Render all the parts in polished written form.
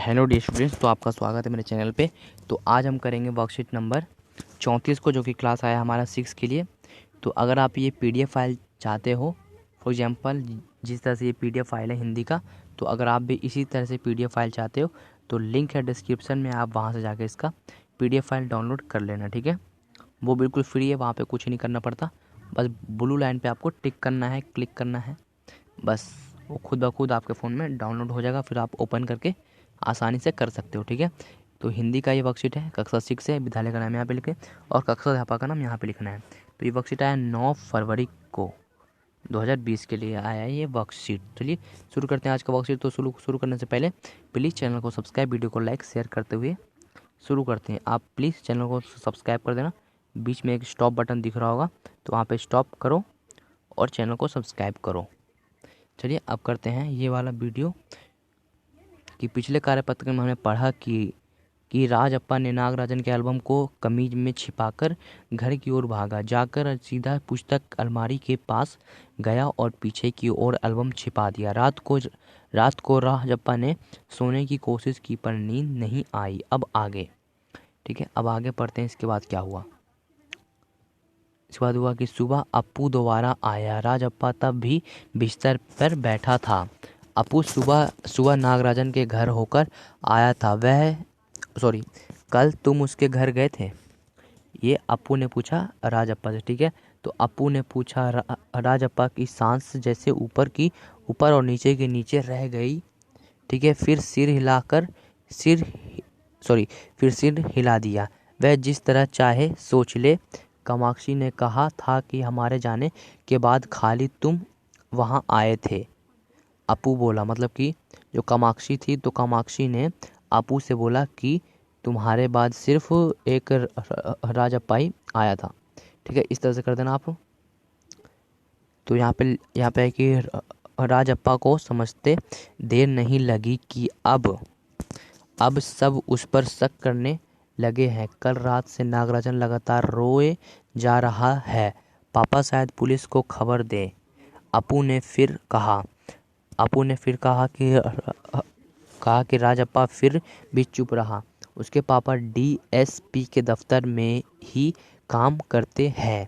Hello dear students, तो आपका स्वागत है मेरे चैनल पे। तो आज हम करेंगे वर्कशीट नंबर 34 को, जो कि क्लास आया हमारा 6 के लिए। तो अगर आप ये पीडीएफ फाइल चाहते हो, फॉर एग्जांपल जिस तरह से ये पीडीएफ फाइल है हिंदी का, तो अगर आप भी इसी तरह से पीडीएफ फाइल चाहते हो तो लिंक है डिस्क्रिप्शन में, आप वहाँ से जाके इसका पीडीएफ फाइल डाउनलोड कर लेना। ठीक है, वो बिल्कुल फ्री है, वहाँ पर कुछ नहीं करना पड़ता। बस ब्लू लाइन पर आपको टिक करना है, क्लिक करना है, बस वो खुद ब खुद आपके फ़ोन में डाउनलोड हो जाएगा। फिर आप ओपन करके आसानी से कर सकते हो। ठीक है, तो हिंदी का ये वर्कशीट है, कक्षा 6 है। विद्यालय का नाम यहाँ पे लिखें और कक्षा अध्यापक का नाम यहाँ पे लिखना है। तो ये वर्कशीट आया 9 फरवरी को 2020 के लिए आया है ये वर्कशीट। चलिए शुरू करते हैं आज का वर्कशीट। तो शुरू करने से पहले प्लीज़ चैनल को सब्सक्राइब, वीडियो को लाइक शेयर करते हुए शुरू करते हैं। आप प्लीज़ चैनल को सब्सक्राइब कर देना। बीच में एक स्टॉप बटन दिख रहा होगा, तो वहाँ पर स्टॉप करो और चैनल को सब्सक्राइब करो। चलिए अब करते हैं ये वाला वीडियो। कि पिछले कार्यपत्र में हमने पढ़ा कि राजप्पा ने नागराजन के एल्बम को कमीज में छिपाकर घर की ओर भागा। जाकर सीधा पुस्तक अलमारी के पास गया और पीछे की ओर एल्बम छिपा दिया। रात को राजप्पा ने सोने की कोशिश की पर नींद नहीं आई। अब आगे, ठीक है, अब आगे पढ़ते हैं। इसके बाद क्या हुआ? इसके बाद हुआ कि सुबह अप्पू दोबारा आया। राजप्पा तब भी बिस्तर पर बैठा था। अप्पू सुबह नागराजन के घर होकर आया था। कल तुम उसके घर गए थे? ये अप्पू ने पूछा राजप्पा से। ठीक है, तो अप्पू ने पूछा। राजप्पा की सांस जैसे ऊपर और नीचे के नीचे रह गई। ठीक है, फिर सिर हिला दिया। वह जिस तरह चाहे सोच ले। कामाक्षी ने कहा था कि हमारे जाने के बाद खाली तुम वहाँ आए थे। अप्पू बोला, मतलब कि जो कामाक्षी थी, तो कामाक्षी ने अप्पू से बोला कि तुम्हारे बाद सिर्फ एक राजप्पा ही आया था। ठीक है, इस तरह से कर देना आप। तो यहाँ पे है कि राजप्पा को समझते देर नहीं लगी कि अब सब उस पर शक करने लगे हैं। कल रात से नागराजन लगातार रोए जा रहा है। पापा शायद पुलिस को खबर दे। अप्पू ने फिर कहा कि राजप्पा फिर भी चुप रहा। उसके पापा डीएसपी के दफ्तर में ही काम करते हैं।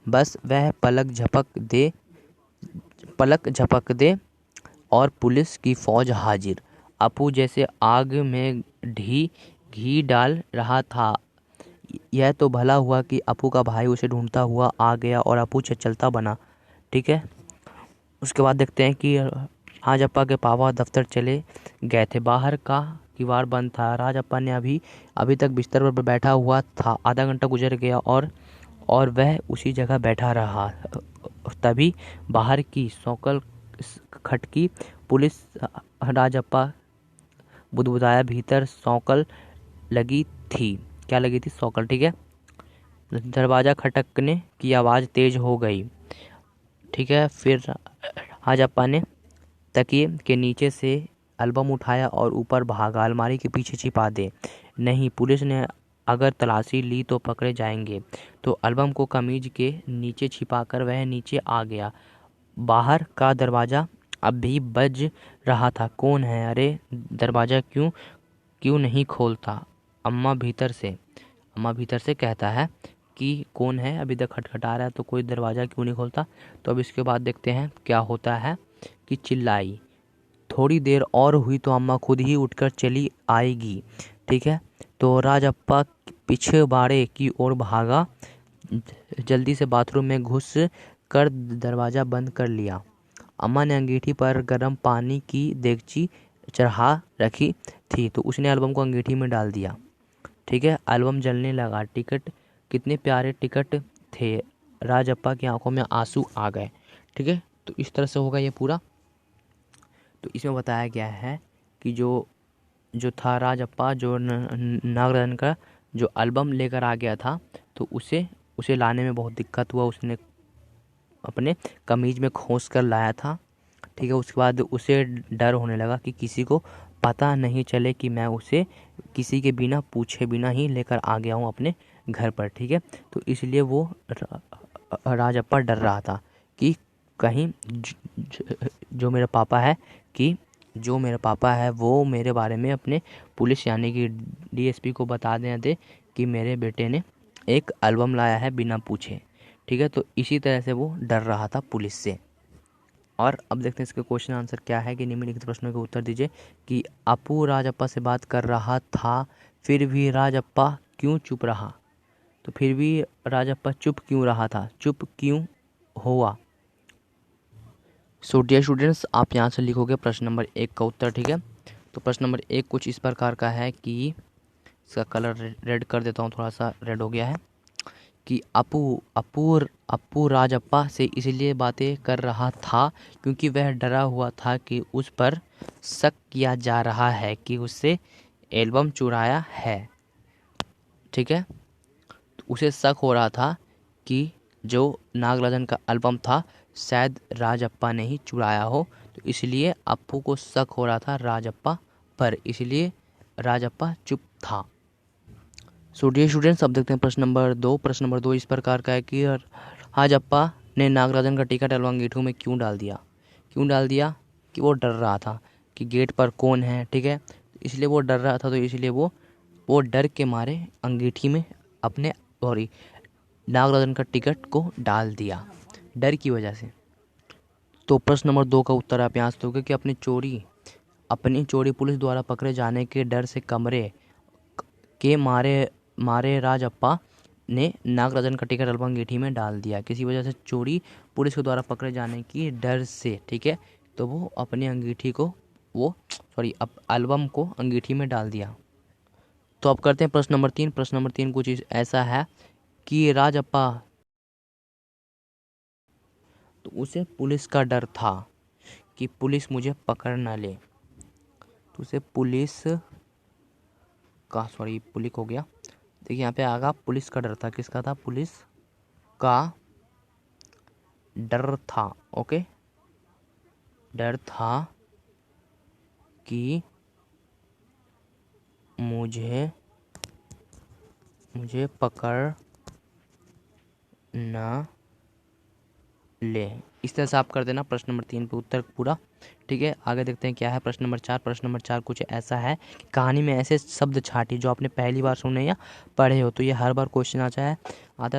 बस वह पलक झपक दे और पुलिस की फौज हाजिर। अप्पू जैसे आग में घी डाल रहा था। यह तो भला हुआ कि अप्पू का भाई उसे ढूंढता हुआ आ गया और अप्पू चलता बना। ठीक है, उसके बाद देखते हैं कि राजप्पा के पापा दफ्तर चले गए थे। बाहर का किवाड़ बंद था। राजप्पा ने अभी तक बिस्तर पर बैठा हुआ था। आधा घंटा गुजर गया और वह उसी जगह बैठा रहा। तभी बाहर की सौकल खटकी। पुलिस। राजप्पा बुदबुदाया। भीतर सौकल लगी थी। क्या लगी थी? सौकल। ठीक है, दरवाज़ा खटकने की आवाज़ तेज हो गई। ठीक है, फिर राजप्पा ने तकिए के नीचे से एल्बम उठाया और ऊपर भागा। अलमारी के पीछे छिपा दे। नहीं, पुलिस ने अगर तलाशी ली तो पकड़े जाएंगे। तो एल्बम को कमीज के नीचे छिपाकर वह नीचे आ गया। बाहर का दरवाज़ा अब भी बज रहा था। कौन है? अरे दरवाज़ा क्यों नहीं खोलता? अम्मा भीतर से कहता है कि कौन है, अभी तक खटखटा रहा है, तो कोई दरवाज़ा क्यों नहीं खोलता? तो अब इसके बाद देखते हैं क्या होता है। कि चिल्लाई। थोड़ी देर और हुई तो अम्मा खुद ही उठकर चली आएगी। ठीक है, तो राजप्पा पिछवाड़े की ओर भागा। जल्दी से बाथरूम में घुस कर दरवाज़ा बंद कर लिया। अम्मा ने अंगीठी पर गर्म पानी की देगची चढ़ा रखी थी, तो उसने एल्बम को अंगीठी में डाल दिया। ठीक है, एल्बम जलने लगा। टिकट, कितने प्यारे टिकट थे। राजप्पा की आंखों में आंसू आ गए। ठीक है, तो इस तरह से होगा ये पूरा। तो इसमें बताया गया है कि जो था राजप्पा, जो नागराजन का जो एल्बम लेकर आ गया था, तो उसे लाने में बहुत दिक्कत हुआ। उसने अपने कमीज में खोस कर लाया था। ठीक है, उसके बाद उसे डर होने लगा कि किसी को पता नहीं चले कि मैं उसे किसी के बिना पूछे बिना ही लेकर आ गया हूँ अपने घर पर। ठीक है, तो इसलिए वो राजप्पा डर रहा था कि कहीं जो मेरा पापा है कि जो मेरे पापा है वो मेरे बारे में अपने पुलिस यानी कि डीएसपी को बता देना थे कि मेरे बेटे ने एक एल्बम लाया है बिना पूछे। ठीक है, तो इसी तरह से वो डर रहा था पुलिस से। और अब देखते हैं इसके क्वेश्चन आंसर क्या है कि निम्नलिखित प्रश्नों के उत्तर दीजिए कि अपू राजप्पा से बात कर रहा था, फिर भी राजप्पा क्यों चुप रहा। तो फिर भी राजप्पा चुप क्यों रहा था, चुप क्यों हुआ। सो डियर स्टूडेंट्स, आप यहाँ से लिखोगे प्रश्न नंबर 1 का उत्तर। ठीक है, तो प्रश्न नंबर 1 कुछ इस प्रकार का है कि इसका कलर रेड कर देता हूँ, थोड़ा सा रेड हो गया है कि अपू राजप्पा से इसलिए बातें कर रहा था क्योंकि वह डरा हुआ था कि उस पर शक किया जा रहा है कि उससे एल्बम चुराया है। ठीक है, तो उसे शक हो रहा था कि जो नागराजन का एल्बम था शायद राजप्पा ने ही चुराया हो, तो इसलिए अपू को शक हो रहा था राजप्पा पर, इसलिए राजप्पा चुप था। सो डियर स्टूडेंट्स, अब देखते हैं प्रश्न नंबर 2। प्रश्न नंबर 2 इस प्रकार का है कि राजप्पा ने नागराजन का टिकट एल्बम गेठू में क्यों डाल दिया। क्यों डाल दिया कि वो डर रहा था कि गेट पर कौन है। ठीक है, इसलिए वो डर रहा था, तो इसलिए वो डर के मारे अंगीठी में अपने सॉरी नागराजन का टिकट को डाल दिया डर की वजह से। तो प्रश्न नंबर 2 का उत्तर आप यहाँ से दोगे कि अपनी चोरी पुलिस द्वारा पकड़े जाने के डर से कमरे के मारे राजप्पा ने नागराजन का टिकट एल्बम अंगीठी में डाल दिया। किसी वजह से चोरी पुलिस के द्वारा पकड़े जाने की डर से, ठीक है, तो वो अपनी अंगीठी को एल्बम को अंगीठी में डाल दिया। तो अब करते हैं प्रश्न नंबर 3। प्रश्न नंबर 3 कुछ ऐसा है कि राजप्पा तो उसे पुलिस का डर था कि पुलिस मुझे पकड़ ना ले, तो उसे पुलिस हो गया। देखिए यहाँ पे आगा पुलिस का डर था, किसका था, पुलिस का डर था। ओके, डर था कि मुझे पकड़ ना ले। इस तरह से आप कर देना प्रश्न नंबर 3 पे उत्तर पूरा। ठीक है, आगे देखते हैं क्या है प्रश्न नंबर 4। प्रश्न नंबर 4 कुछ ऐसा है कि कहानी में ऐसे शब्द छाटिए जो आपने पहली बार सुने या पढ़े हो। तो ये हर बार क्वेश्चन आता है,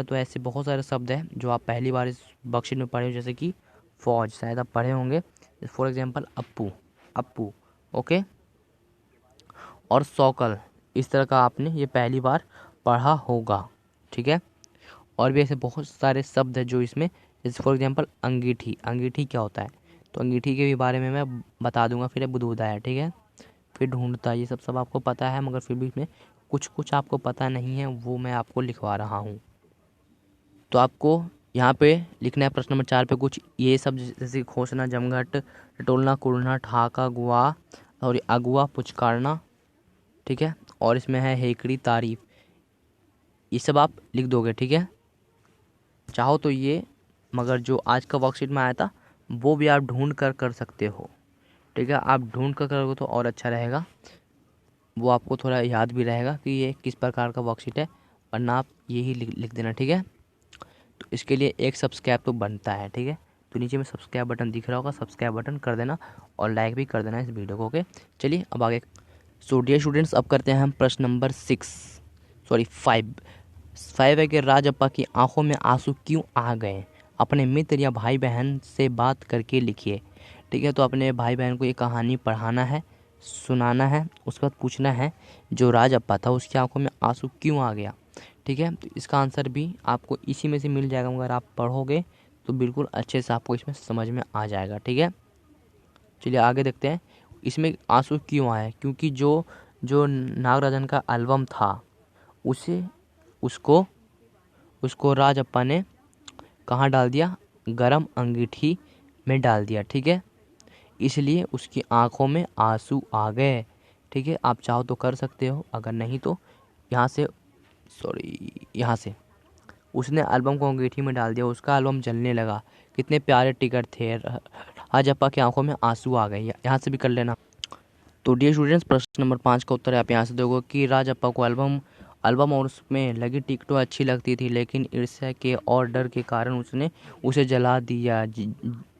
तो ऐसे बहुत सारे शब्द हैं जो आप पहली बार इस वर्कशीट में पढ़े हो, जैसे कि फौज शायद आप पढ़े होंगे, फॉर एग्जाम्पल अप्पू ओके, और सौकल, इस तरह का आपने ये पहली बार पढ़ा होगा। ठीक है, और भी ऐसे बहुत सारे शब्द हैं जो इसमें, जैसे फॉर एग्जांपल अंगीठी क्या होता है, तो अंगीठी के भी बारे में मैं बता दूंगा। फिर बुदबुदाया, ठीक है, फिर ढूंढता, ये सब आपको पता है, मगर फिर भी इसमें कुछ आपको पता नहीं है, वो मैं आपको लिखवा रहा हूँ। तो आपको यहाँ पे लिखना है प्रश्न नंबर 4 पे कुछ ये सब, जैसे घोषणा, जमघट, टटोलना, कुड़ना, ठहाका, गुआ और अगुआ, पुचकारना। ठीक है, और इसमें है हेकड़ी, तारीफ, ये सब आप लिख दोगे। ठीक है, चाहो तो ये, मगर जो आज का वर्कशीट में आया था वो भी आप ढूंढ कर सकते हो। ठीक है, आप ढूंढ कर करोगे तो और अच्छा रहेगा, वो आपको थोड़ा याद भी रहेगा कि ये किस प्रकार का वर्कशीट है, वरना आप यही लिख देना। ठीक है, तो इसके लिए एक सब्सक्राइब तो बनता है। ठीक है, तो नीचे में सब्सक्राइब बटन दिख रहा होगा, सब्सक्राइब बटन कर देना और लाइक भी कर देना इस वीडियो को। ओके, चलिए अब आगे। सो डियर स्टूडेंट्स, अब करते हैं हम प्रश्न नंबर 5 है कि राजप्पा की आंखों में आंसू क्यों आ गए। अपने मित्र या भाई बहन से बात करके लिखिए। ठीक है, तो अपने भाई बहन को ये कहानी पढ़ाना है, सुनाना है, उसके बाद पूछना है जो राजप्पा था उसकी आंखों में आंसू क्यों आ गया। ठीक है, तो इसका आंसर भी आपको इसी में से मिल जाएगा, मगर आप पढ़ोगे तो बिल्कुल अच्छे से आपको इसमें समझ में आ जाएगा। ठीक है, चलिए आगे देखते हैं इसमें आंसू क्यों आए। क्योंकि जो नागराजन का एल्बम था उसको राजप्पा ने कहाँ डाल दिया, गरम अंगीठी में डाल दिया। ठीक है, इसलिए उसकी आंखों में आंसू आ गए। ठीक है, आप चाहो तो कर सकते हो, अगर नहीं तो यहाँ से उसने एल्बम को अंगीठी में डाल दिया, उसका एल्बम जलने लगा, कितने प्यारे टिकट थे, राजप्पा की आंखों में आंसू आ गए। यहाँ से भी कर लेना। तो डियर स्टूडेंट्स, प्रश्न नंबर 5 का उत्तर आप यहाँ से दोगे कि राजप्पा को एल्बम और उसमें लगी टिकटों अच्छी लगती थी, लेकिन ईर्ष्या के और डर के कारण उसने उसे जला दिया।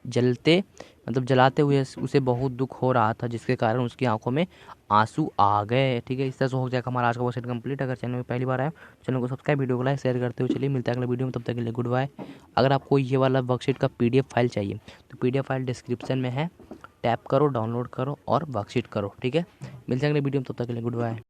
जलते मतलब जलाते हुए उसे बहुत दुख हो रहा था, जिसके कारण उसकी आंखों में आंसू आ गए। ठीक है, इस तरह से हो जाएगा हमारा आज का वर्कशीट कंप्लीट। अगर चैनल में पहली बार आए चैनल को सब्सक्राइब, वीडियो को लाइक शेयर करते हुए चलिए मिलते हैं अगले वीडियो में, तब तक के लिए गुड बाय। अगर आपको ये वाला वर्कशीट का PDF फाइल चाहिए तो PDF फाइल डिस्क्रिप्शन में है, टैप करो, डाउनलोड करो और वर्कशीट करो। ठीक है, मिलते हैं अगले वीडियो में, तब तक के लिए गुड बाय।